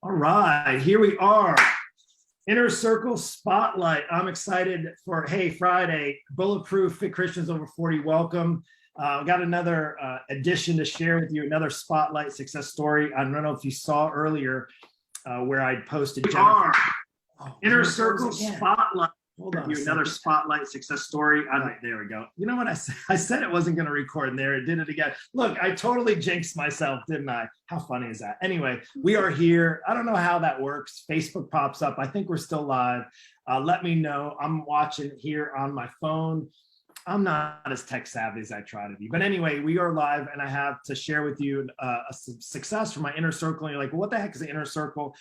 All right, here we are. Inner Circle Spotlight. I'm excited for, hey, Friday, Bulletproof Fit Christians Over 40. Welcome. Got another addition to share with you, another Spotlight success story. I don't know if you saw earlier where I posted Jennifer. Inner Circle Spotlight. Hold on. Another Spotlight success story. There we go. You know what I said? I said it wasn't going to record in there. It did it again. Look, I totally jinxed myself, didn't I? How funny is that? Anyway, we are here. I don't know how that works. Facebook pops up. I think we're still live. Let me know. I'm watching here on my phone. I'm not as tech savvy as I try to be. But anyway, we are live, and I have to share with you a success from my inner circle. And you're like, well, what the heck is the inner circle?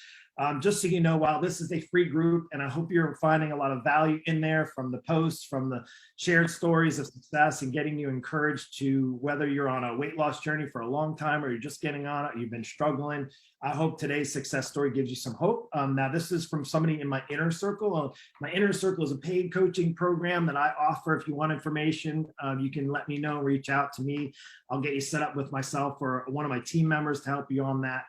Just so you know, while this is a free group, and I hope you're finding a lot of value in there from the posts, from the shared stories of success, and getting you encouraged to, whether you're on a weight loss journey for a long time or you're just getting on it, you've been struggling. I hope today's success story gives you some hope. Now, this is from somebody in my inner circle. My inner circle is a paid coaching program that I offer. If you want information, you can let me know, reach out to me. I'll get you set up with myself or one of my team members to help you on that.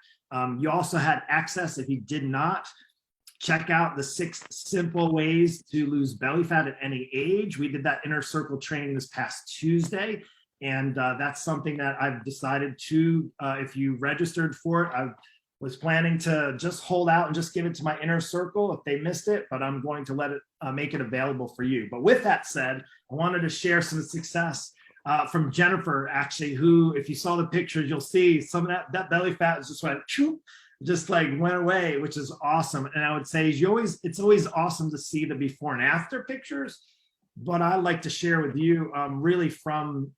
You also had access, if you did not, check out the 6 simple ways to lose belly fat at any age. We did that inner circle training this past Tuesday. And that's something that I've decided to, if you registered for it, I was planning to just hold out and just give it to my inner circle if they missed it, but I'm going to let it make it available for you. But with that said, I wanted to share some success from Jennifer, actually, who, if you saw the pictures, you'll see some of that belly fat just went, just like went away, which is awesome. And I would say it's always awesome to see the before and after pictures, but I like to share with you really from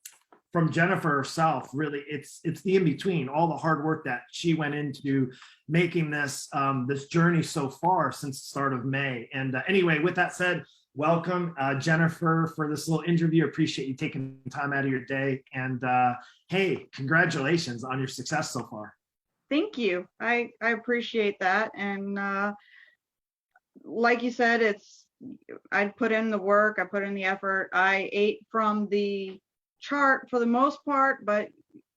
Jennifer herself. Really, it's the in-between, all the hard work that she went into making this this journey so far since the start of May. And anyway, with that said, welcome, Jennifer, for this little interview. Appreciate you taking time out of your day. And hey, congratulations on your success so far. Thank you. I appreciate that. And like you said, I put in the work, I put in the effort. I ate from the chart for the most part, but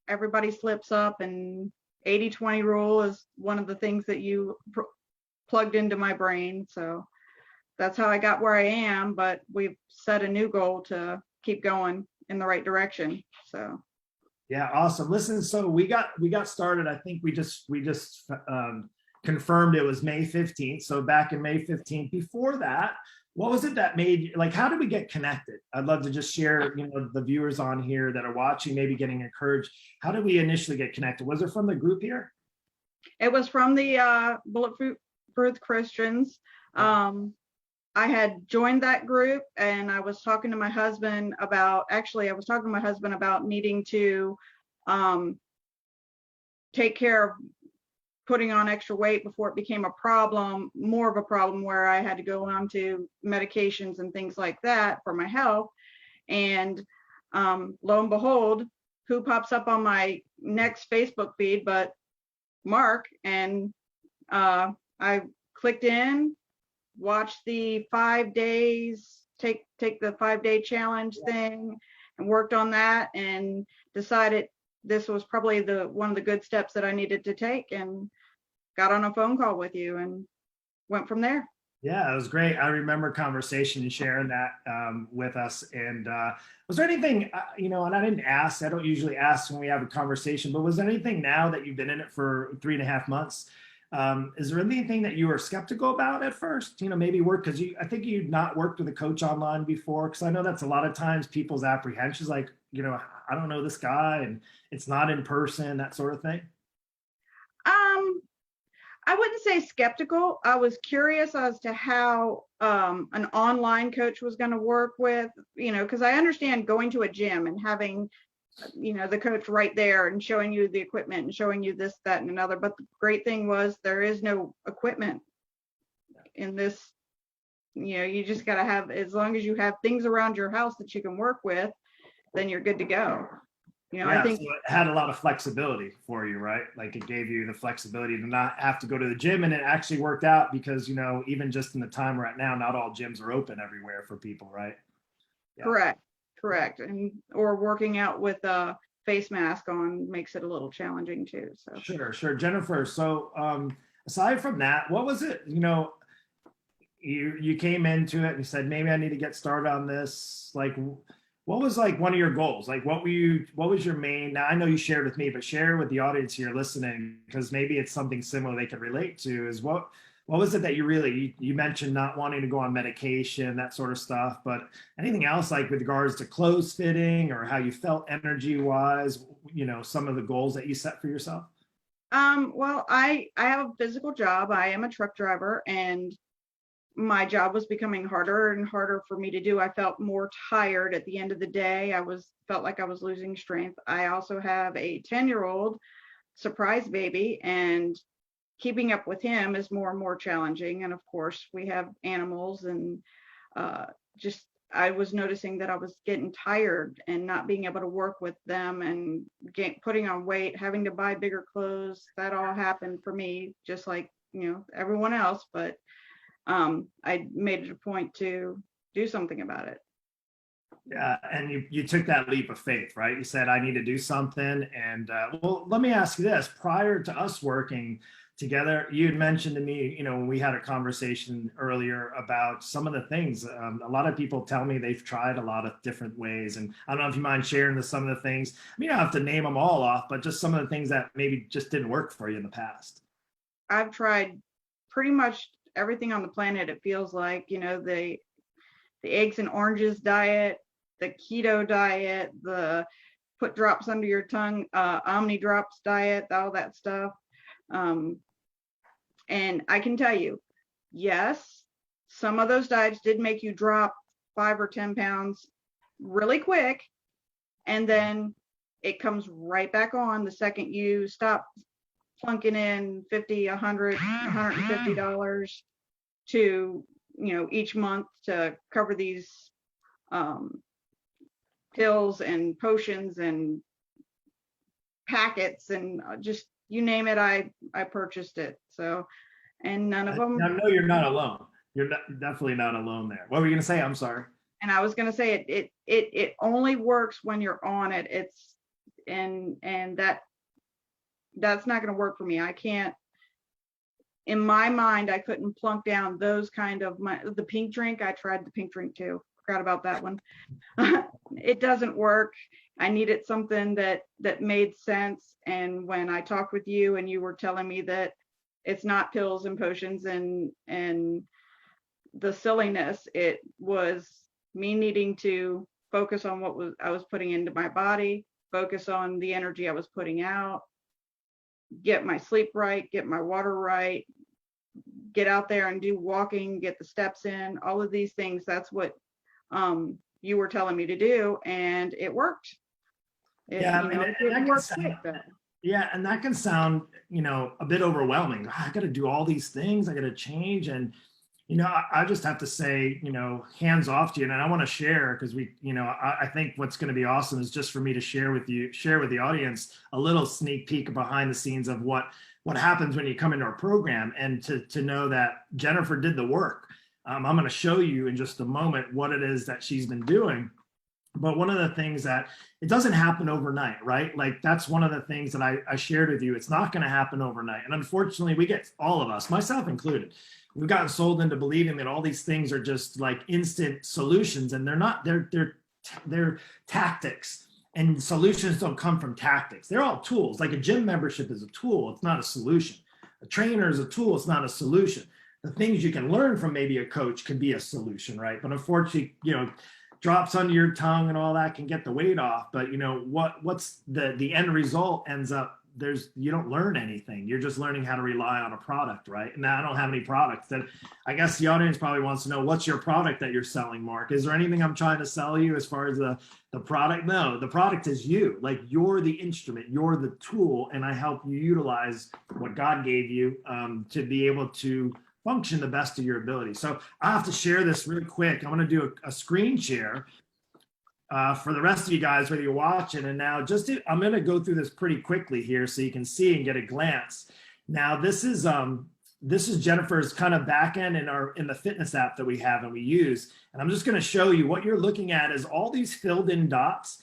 everybody slips up, and 80-20 rule is one of the things that you plugged into my brain. So that's how I got where I am, but we've set a new goal to keep going in the right direction. So yeah, awesome. Listen, so we got started. I think we just confirmed it was May 15th. So back in May 15th. Before that, what was it that made, like, how did we get connected? I'd love to just share, the viewers on here that are watching, maybe getting encouraged. How did we initially get connected? Was it from the group here? It was from the Bulletproof Christians. I had joined that group, and I was talking to my husband about, needing to take care of putting on extra weight before it became more of a problem where I had to go on to medications and things like that for my health. And lo and behold, who pops up on my next Facebook feed but Mark? And I clicked in, watched the 5 days, take the 5-day challenge thing, and worked on that, and decided this was probably one of the good steps that I needed to take, and got on a phone call with you and went from there. Yeah, it was great. I remember conversation and sharing that with us. And was there anything, and I didn't ask, I don't usually ask when we have a conversation, but was there anything now that you've been in it for 3.5 months? Is there anything that you were skeptical about at first? Maybe because I think you'd not worked with a coach online before, because I know that's a lot of times people's apprehensions, like, I don't know this guy and it's not in person, that sort of thing. I wouldn't say skeptical. I was curious as to how an online coach was going to work with, because I understand going to a gym and having, the coach right there and showing you the equipment and showing you this, that, and another. But the great thing was there is no equipment in this. You just got to have, as long as you have things around your house that you can work with, then you're good to go. I think so it had a lot of flexibility for you, right? Like it gave you the flexibility to not have to go to the gym, and it actually worked out because, even just in the time we're at now, not all gyms are open everywhere for people, right? Yeah. Correct. Or working out with a face mask on makes it a little challenging too. So sure. Jennifer, so aside from that, what was it, you came into it and you said, maybe I need to get started on this. Like, what was like one of your goals? Like, what was your main, now I know you shared with me, but share with the audience here listening, because maybe it's something similar they could relate to, is what was it that you mentioned not wanting to go on medication, that sort of stuff, but anything else like with regards to clothes fitting or how you felt energy wise, some of the goals that you set for yourself? Well, I have a physical job. I am a truck driver, and my job was becoming harder and harder for me to do. I felt more tired at the end of the day. Felt like I was losing strength. I also have a 10-year-old surprise baby, and keeping up with him is more and more challenging. And of course, we have animals, and just I was noticing that I was getting tired and not being able to work with them, and putting on weight, having to buy bigger clothes. That all happened for me, just like everyone else. But I made it a point to do something about it. Yeah, and you took that leap of faith, right? You said, I need to do something. And well, let me ask you this. Prior to us working together, you had mentioned to me, when we had a conversation earlier about some of the things. A lot of people tell me they've tried a lot of different ways. And I don't know if you mind sharing some of the things. I mean, you don't have to name them all off, but just some of the things that maybe just didn't work for you in the past. I've tried pretty much everything on the planet. It feels like, the eggs and oranges diet, the keto diet, the put drops under your tongue, Omni drops diet, all that stuff. And I can tell you, yes, some of those diets did make you drop 5 or 10 pounds really quick. And then it comes right back on the second you stop plunking in $50, $100, $150 to, each month to cover these pills and potions and packets, and just you name it, I purchased it. So, and none of them. I know you're not alone. You're definitely not alone there. What were you going to say? I'm sorry. And I was going to say it only works when you're on it. And that's not going to work for me. I can't. In my mind, I couldn't plunk down those kind of the pink drink. I tried the pink drink too. Forgot about that one. It doesn't work. I needed something that made sense. And when I talked with you and you were telling me that it's not pills and potions and the silliness, it was me needing to focus on what I was putting into my body, focus on the energy I was putting out, get my sleep right, get my water right, get out there and do walking, get the steps in, all of these things. That's what you were telling me to do, and it worked. Yeah, yeah, and that can sound, a bit overwhelming. I got to do all these things. I got to change, and I just have to say, hands off to you. And I want to share because I think what's going to be awesome is just for me to share with the audience a little sneak peek behind the scenes of what happens when you come into our program, and to know that Jennifer did the work. I'm going to show you in just a moment what it is that she's been doing. But one of the things that it doesn't happen overnight, right? Like that's one of the things that I shared with you. It's not going to happen overnight. And unfortunately, we get, all of us, myself included, we've gotten sold into believing that all these things are just like instant solutions, and they're not. They're tactics, and solutions don't come from tactics. They're all tools. Like a gym membership is a tool. It's not a solution. A trainer is a tool. It's not a solution. The things you can learn from maybe a coach can be a solution, right? But unfortunately, drops under your tongue and all that can get the weight off. But what's the end result ends up, you don't learn anything. You're just learning how to rely on a product, right? And now I don't have any products. That I guess the audience probably wants to know, what's your product that you're selling, Mark? Is there anything I'm trying to sell you as far as the product? No, the product is you. Like you're the instrument, you're the tool, and I help you utilize what God gave you to be able to function the best of your ability. So I have to share this really quick. I'm going to do a screen share for the rest of you guys, whether you're watching. And now I'm going to go through this pretty quickly here so you can see and get a glance. Now this is Jennifer's kind of back end in the fitness app that we have and we use. And I'm just going to show you what you're looking at is all these filled in dots.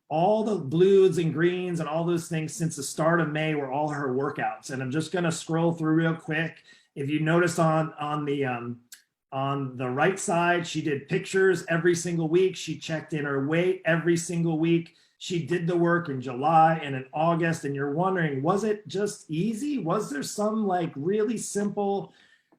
all the blues and greens and all those things since the start of May were all her workouts. And I'm just going to scroll through real quick. If you notice on the right side, she did pictures every single week. She checked in her weight every single week. She did the work in July and in August. And you're wondering, was it just easy? Was there some like really simple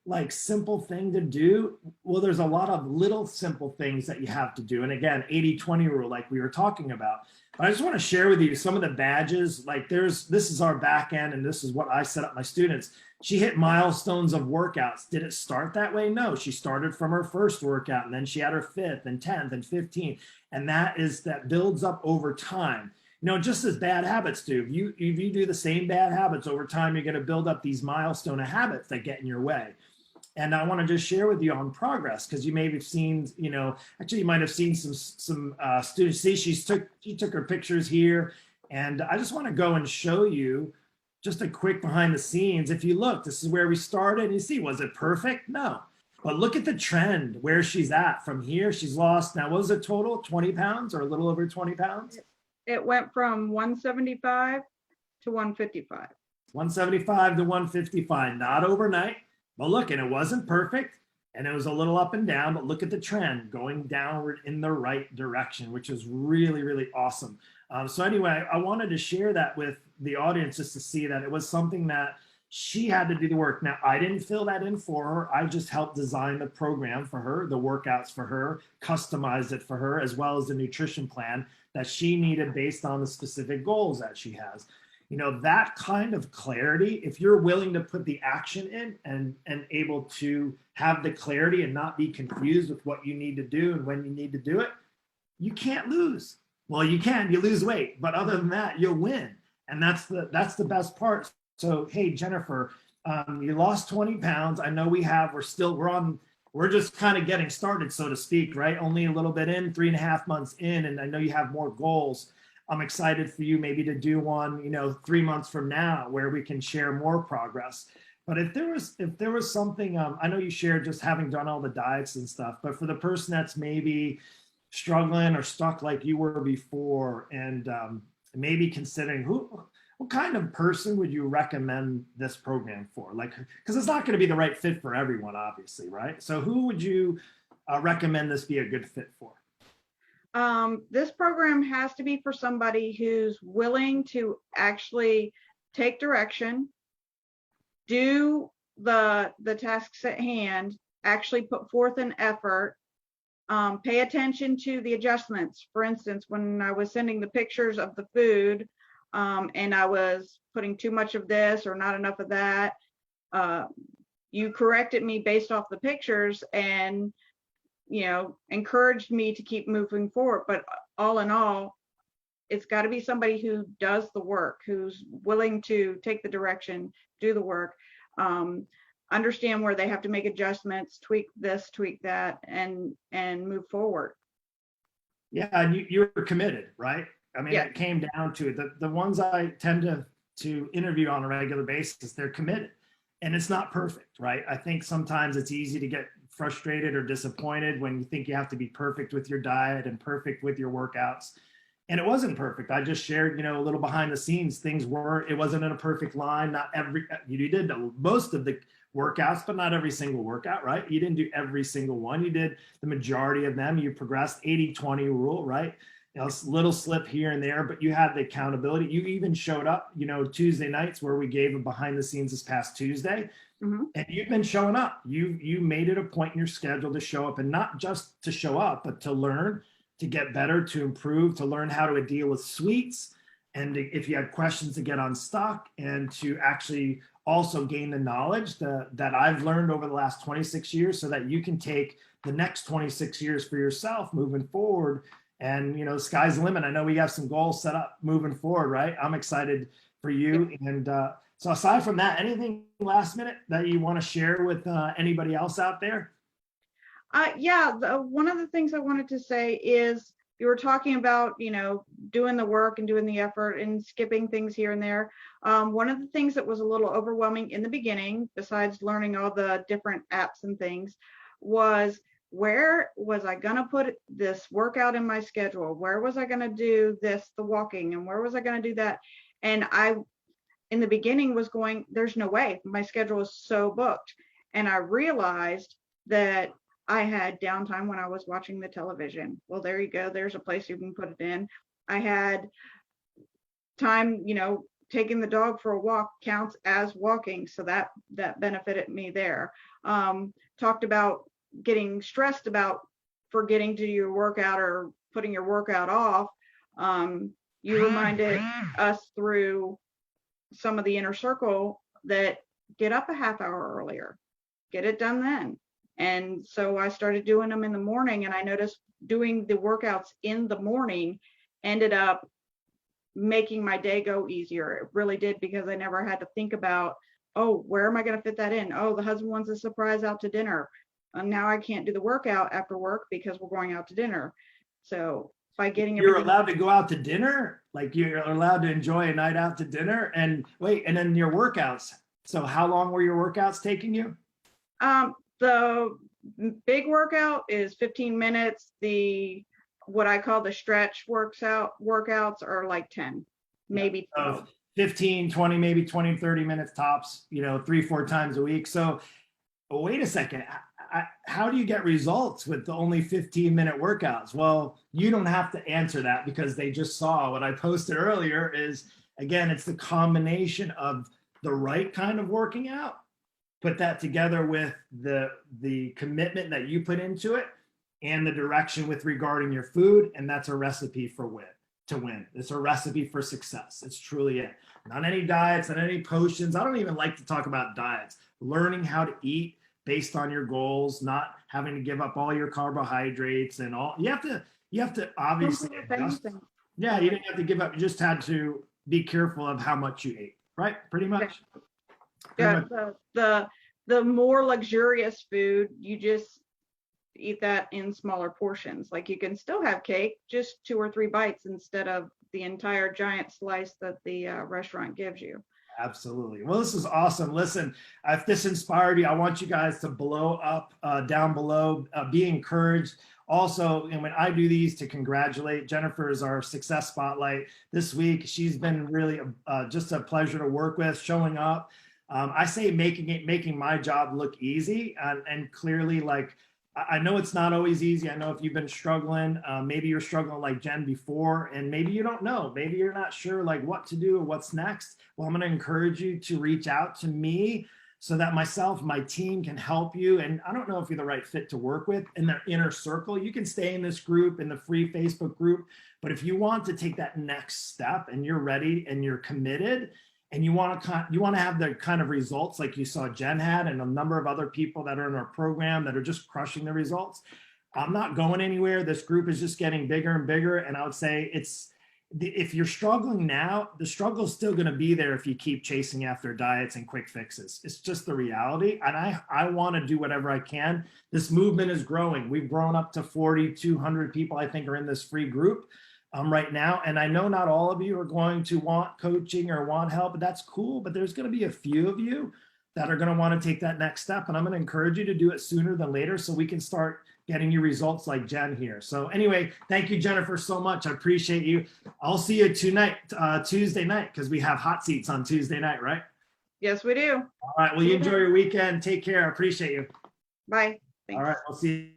thing to do? Well, there's a lot of little simple things that you have to do. And again, 80-20 rule, like we were talking about. But I just want to share with you some of the badges. Like this is our back end, and this is what I set up my students. She hit milestones of workouts. Did it start that way? No, she started from her first workout, and then she had her 5th and 10th and 15th. And that builds up over time. Just as bad habits do. If you do the same bad habits over time, you're going to build up these milestone of habits that get in your way. And I want to just share with you on progress, because you may have seen, actually you might have seen some students. See, she took her pictures here, and I just want to go and show you just a quick behind the scenes. If you look, this is where we started. You see, was it perfect? No. But look at the trend where she's at from here. She's lost, now what was it total? 20 pounds or a little over 20 pounds? It went from 175 to 155. 175 to 155, not overnight. But look, and it wasn't perfect, and it was a little up and down, but look at the trend going downward in the right direction, which is really, really awesome. So anyway, I wanted to share that with the audience just to see that it was something that she had to do the work. Now, I didn't fill that in for her. I just helped design the program for her, the workouts for her, customized it for her, as well as the nutrition plan that she needed based on the specific goals that she has. That kind of clarity, if you're willing to put the action in and able to have the clarity and not be confused with what you need to do and when you need to do it, you can't lose. Well, you lose weight, but other than that, you'll win. And that's the best part. So, hey, Jennifer, you lost 20 pounds. I know we're just kind of getting started, so to speak, right? Only a little bit in, 3.5 months in, and I know you have more goals. I'm excited for you maybe to do one, 3 months from now where we can share more progress. But if there was something, I know you shared just having done all the diets and stuff, but for the person that's maybe struggling or stuck like you were before, and maybe considering what kind of person would you recommend this program for? Like, because it's not going to be the right fit for everyone, obviously, right? So who would you recommend this be a good fit for? This program has to be for somebody who's willing to actually take direction, do the tasks at hand, actually put forth an effort, pay attention to the adjustments. For instance, when I was sending the pictures of the food, and I was putting too much of this or not enough of that, you corrected me based off the pictures and encouraged me to keep moving forward. But all in all, it's got to be somebody who does the work, who's willing to take the direction, do the work, understand where they have to make adjustments, tweak this, tweak that, and move forward. Yeah, and you were committed, right? I mean, Yeah. It came down to it. The ones I tend to interview on a regular basis, they're committed. And it's not perfect, right? I think sometimes it's easy to get frustrated or disappointed when you think you have to be perfect with your diet and perfect with your workouts. And it wasn't perfect. I just shared, a little behind the scenes. It wasn't in a perfect line. You did most of the workouts, but not every single workout, right? You didn't do every single one. You did the majority of them. You progressed 80-20 rule, right? Little slip here and there, but you had the accountability. You even showed up, Tuesday nights where we gave a behind the scenes this past Tuesday. Mm-hmm. And you've been showing up. You made it a point in your schedule to show up, and not just to show up, but to learn, to get better, to improve, to learn how to deal with sweets. And if you had questions, to get unstuck, and to actually also gain the knowledge that I've learned over the last 26 years so that you can take the next 26 years for yourself moving forward. And, the sky's the limit. I know we have some goals set up moving forward, right? I'm excited for you. And so aside from that, anything last minute that you want to share with anybody else out there? One of the things I wanted to say is you were talking about, doing the work and doing the effort and skipping things here and there. One of the things that was a little overwhelming in the beginning, besides learning all the different apps and things, was where was I going to put this workout in my schedule? Where was I going to do this, the walking, and where was I going to do that? And I, in the beginning, was going, there's no way. My schedule is so booked. And I realized that I had downtime when I was watching the television. Well, there you go. There's a place you can put it in. I had time, taking the dog for a walk counts as walking. So that benefited me there. Talked about getting stressed about forgetting to do your workout or putting your workout off. You reminded us through some of the inner circle that get up a half hour earlier, get it done then. And so I started doing them in the morning, and I noticed doing the workouts in the morning ended up making my day go easier. It really did, because I never had to think about, oh, where am I going to fit that in? Oh, the husband wants a surprise out to dinner. And now I can't do the workout after work because we're going out to dinner. So by getting You're allowed to go out to dinner, like you're allowed to enjoy a night out to dinner, and wait, and then your workouts. So how long were your workouts taking you? The big workout is 15 minutes. What I call the stretch workouts are like 10, maybe 12. 15, 20, maybe 20, 30 minutes tops, 3-4 times a week. So wait a second. How do you get results with the only 15-minute workouts? Well, you don't have to answer that, because they just saw what I posted earlier is, again, it's the combination of the right kind of working out, put that together with the commitment that you put into it and the direction with regarding your food. And that's a recipe for to win. It's a recipe for success. It's truly it. Not any diets, not any potions. I don't even like to talk about diets. Learning how to eat based on your goals, not having to give up all your carbohydrates and all. You have to obviously adjust. Yeah, you didn't have to give up. You just had to be careful of how much you ate, right? Pretty much. Yeah. The more luxurious food, you just eat that in smaller portions. Like you can still have cake, just 2 or 3 bites instead of the entire giant slice that the restaurant gives you. Absolutely. Well, this is awesome. Listen, if this inspired you, I want you guys to blow up down below, be encouraged. Also, and when I do these, to congratulate Jennifer is our success spotlight this week. She's been really just a pleasure to work with, showing up. I say making my job look easy, and clearly, like, I know it's not always easy. I know if you've been struggling, maybe you're struggling like Jen before, and maybe you don't know. Maybe you're not sure like what to do or what's next. Well, I'm going to encourage you to reach out to me so that my team can help you. And I don't know if you're the right fit to work with in the inner circle. You can stay in this group, in the free Facebook group. But if you want to take that next step and you're ready and you're committed, and you want to have the kind of results like you saw Jen had, and a number of other people that are in our program that are just crushing the results, I'm not going anywhere. This group is just getting bigger and bigger. And I would say if you're struggling now, the struggle is still going to be there if you keep chasing after diets and quick fixes. It's just the reality. And I want to do whatever I can. This movement is growing. We've grown up to 4,200 people, I think, are in this free group right now. And I know not all of you are going to want coaching or want help, but that's cool. But there's going to be a few of you that are going to want to take that next step. And I'm going to encourage you to do it sooner than later so we can start getting you results like Jen here. So anyway, thank you, Jennifer, so much. I appreciate you. I'll see you tonight, Tuesday night, because we have hot seats on Tuesday night, right? Yes, we do. All right. Well, you enjoy your weekend. Take care. I appreciate you. Bye. Thanks. All right. I'll see you.